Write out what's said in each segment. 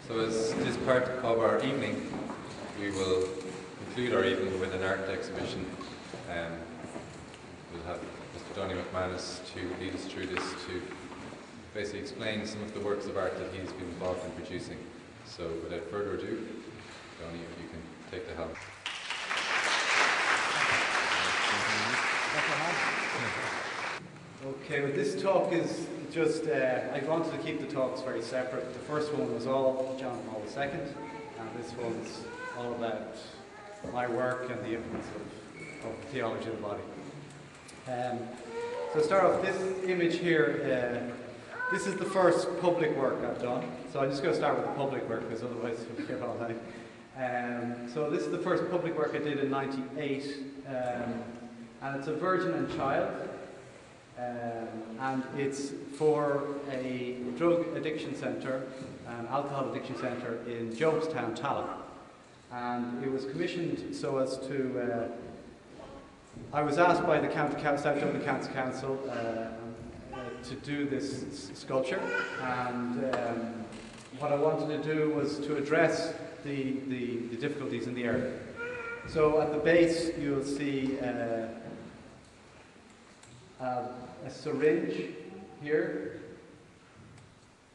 So as this part of our evening, we will conclude our evening with an art exhibition. We'll have Mr. Dony Mac Manus to lead us through this, to basically explain some of the works of art that he's been involved in producing. So without further ado, Dony, if you can take the helm. Okay, well this talk is just, I wanted to keep the talks very separate. The first one was all John Paul II, and this one's all about my work and the influence of theology of the body. So to start off, this image here, this is the first public work I've done. So I'm just going to start with the public work, because otherwise we'll forget all night. So this is the first public work I did in '98, and it's a Virgin and Child. And it's for a drug addiction centre, an alcohol addiction centre in Jobestown, Tallaght. And it was commissioned so as to, I was asked by the South Dublin County Council to do this sculpture, and what I wanted to do was to address the difficulties in the area. So at the base you'll see a syringe here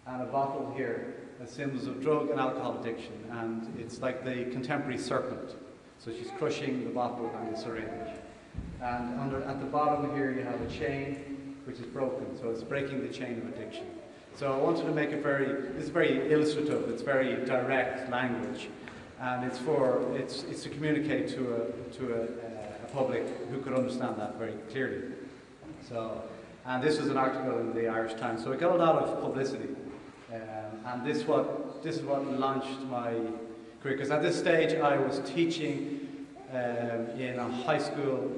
and a bottle here as symbols of drug and alcohol addiction, and it's like the contemporary serpent. So she's crushing the bottle and the syringe. And at the bottom here you have a chain which is broken, so it's breaking the chain of addiction. So I wanted to make it this is very illustrative, it's very direct language, and it's to communicate to a public who could understand that very clearly. So, and this was an article in the Irish Times, so it got a lot of publicity, and this is what launched my career. Because at this stage I was teaching in a high school,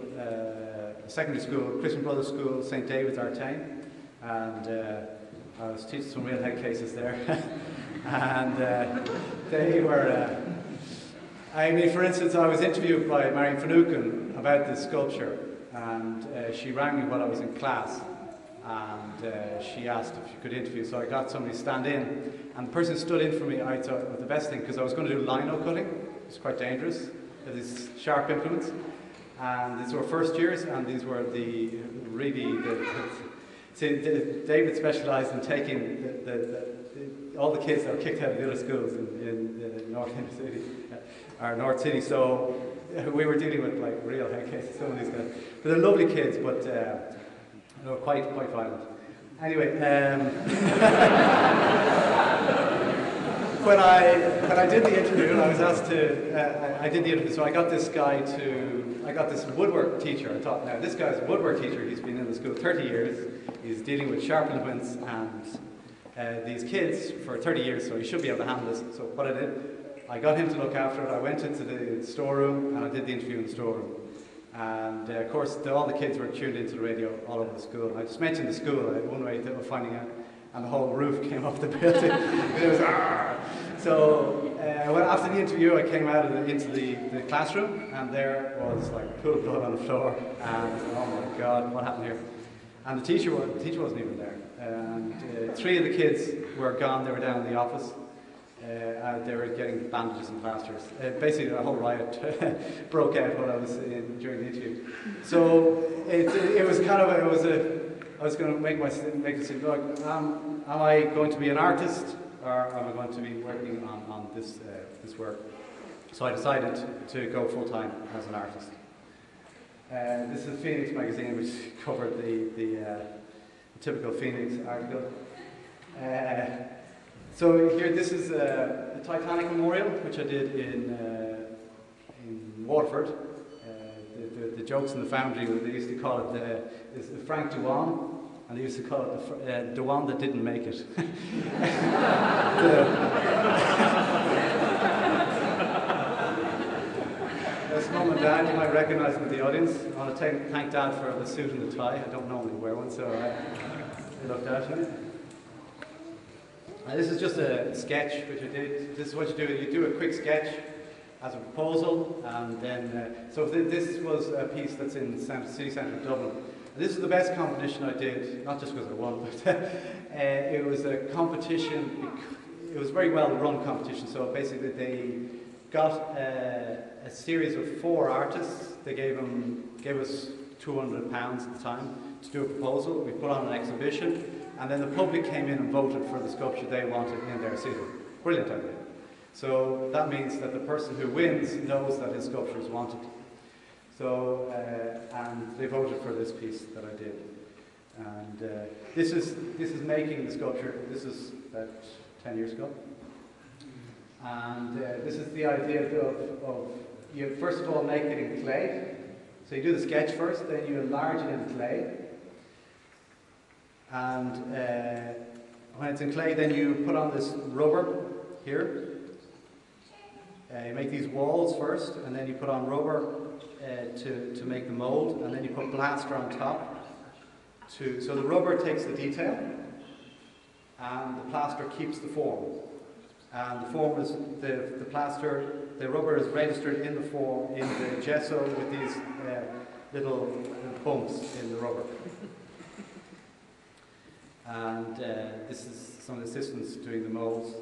secondary school, Christian Brothers School, St. David's, Artane, and I was teaching some real head cases there, and they were. I mean, for instance, I was interviewed by Marion Finucane about this sculpture. And she rang me while I was in class, and she asked if she could interview, so I got somebody to stand in, and the person who stood in for me, I thought it was the best thing, because I was going to do lino cutting. It's quite dangerous, these sharp implements, and these were first years, and these were David specialised in taking all the kids that were kicked out of the other schools in North City, or North City, so we were dealing with like real head cases, some of these guys. But they're lovely kids, but they were quite violent. Anyway, when I did the interview, and I was asked to, I did the interview, so I got this woodwork teacher. I thought, now this guy's a woodwork teacher, he's been in the school 30 years, he's dealing with sharp implements and these kids for 30 years, so he should be able to handle this. So what I did, I got him to look after it. I went into the storeroom and I did the interview in the storeroom. And of course, all the kids were tuned into the radio all over the school. I just mentioned the school, I had one way of finding out, and the whole roof came off the building. It was, so after the interview, I came out into the classroom, and there was like pool of blood on the floor. And oh my God, what happened here? And the teacher wasn't even there. And 3 of the kids were gone. They were down in the office. They were getting bandages and plasters. Basically, a whole riot broke out when I was during the interview. So it was kind of I was going to make it seem, look, am I going to be an artist, or am I going to be working on this work? So I decided to go full time as an artist. This is Phoenix magazine, which covered the typical Phoenix article. So here, this is the Titanic Memorial, which I did in Waterford. The jokes in the Foundry, they used to call it the Frank Dewan, and they used to call it the one that didn't make it. There's Mum and Dad, you might recognise them in the audience. I want to thank Dad for the suit and the tie. I don't normally wear one, so they looked after me. This is just a sketch which I did. This is what you do. You do a quick sketch as a proposal, and then so this was a piece that's in city centre of Dublin. And this is the best competition I did, not just because I won, but it was a competition it was a very well run competition. So basically they got a series of 4 artists. They gave us £200 at the time to do a proposal. We put on an exhibition, and then the public came in and voted for the sculpture they wanted in their city. Brilliant idea. So that means that the person who wins knows that his sculpture is wanted. So, and they voted for this piece that I did. And this is making the sculpture. This is about 10 years ago. And this is the idea of you first of all make it in clay. So you do the sketch first, then you enlarge it in clay. And when it's in clay, then you put on this rubber here. You make these walls first, and then you put on rubber to make the mold, and then you put plaster on top. So the rubber takes the detail, and the plaster keeps the form. And the form is the plaster. The rubber is registered in the form in the gesso with these little bumps in the rubber. And this is some of the assistants doing the molds.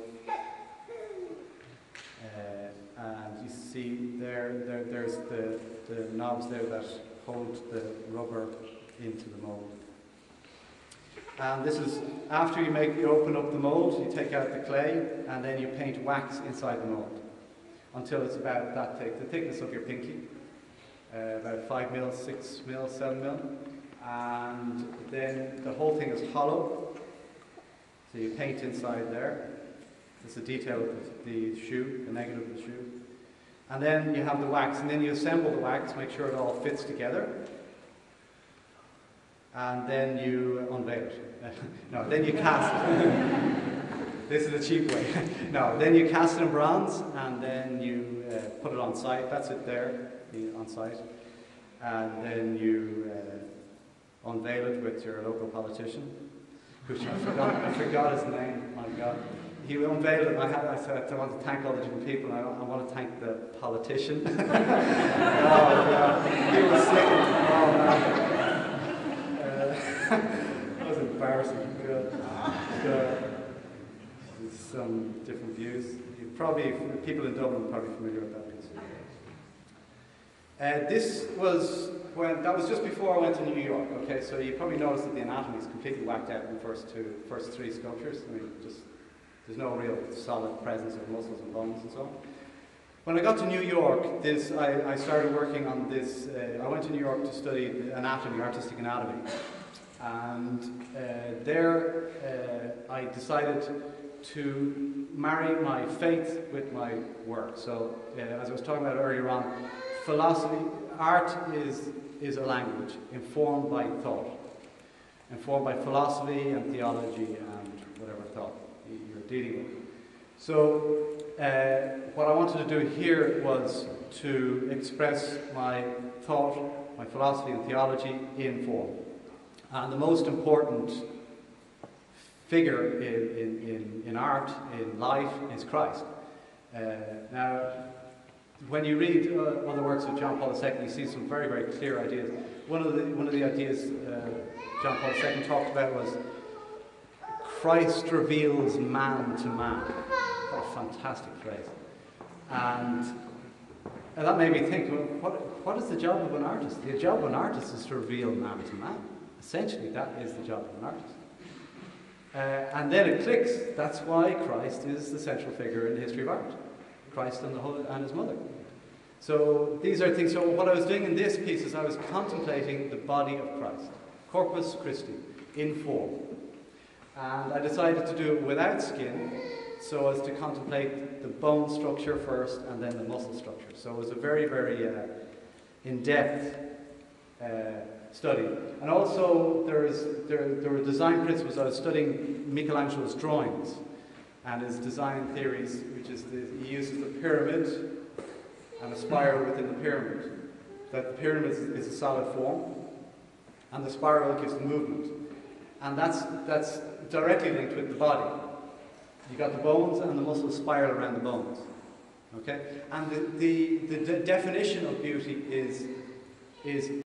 And you see there's the knobs there that hold the rubber into the mold. And this is after you open up the mold, you take out the clay, and then you paint wax inside the mold until it's about that thick, the thickness of your pinky, about 5 mil, 6 mil, 7 mil. And then the whole thing is hollow, so you paint inside there. It's the detail of the shoe, the negative of the shoe. And then you have the wax, and then you assemble the wax, make sure it all fits together. And then you unveil it. No, then you cast it. This is a cheap way. No, then you cast it in bronze, and then you put it on site. That's it there, on site. And then you unveil it with your local politician, which I forgot his name, my God. He unveiled it, and I said, I want to thank all the different people, and I want to thank the politician. Oh, God. He was singing. Oh, man. That was embarrassing. There's some different views. People in Dublin are probably familiar with that piece. That was just before I went to New York. Okay, so you probably noticed that the anatomy is completely whacked out in the first 3 sculptures. I mean, there's no real solid presence of muscles and bones and so on. When I got to New York, I started working on this. I went to New York to study anatomy, artistic anatomy. And there I decided to marry my faith with my work. So as I was talking about earlier on, art is a language informed by thought, informed by philosophy and theology and whatever thought you're dealing with. So what I wanted to do here was to express my thought, my philosophy and theology in form. And the most important figure in art, in life, is Christ. Now, when you read other works of John Paul II, you see some very, very clear ideas. One of the ideas John Paul II talked about was Christ reveals man to man. What a fantastic phrase. And that made me think, well, what is the job of an artist? The job of an artist is to reveal man to man. Essentially, that is the job of an artist. And then it clicks. That's why Christ is the central figure in the history of art. Christ and his mother. So these are things. So what I was doing in this piece is I was contemplating the body of Christ, Corpus Christi, in form. And I decided to do it without skin, so as to contemplate the bone structure first and then the muscle structure. So it was a very, very in-depth study. And also there were design principles. I was studying Michelangelo's drawings and his design theories, which is he uses the pyramid and a spiral within the pyramid. That the pyramid is a solid form, and the spiral gives the movement. And that's directly linked with the body. You got the bones and the muscles spiral around the bones. Okay? And the definition of beauty is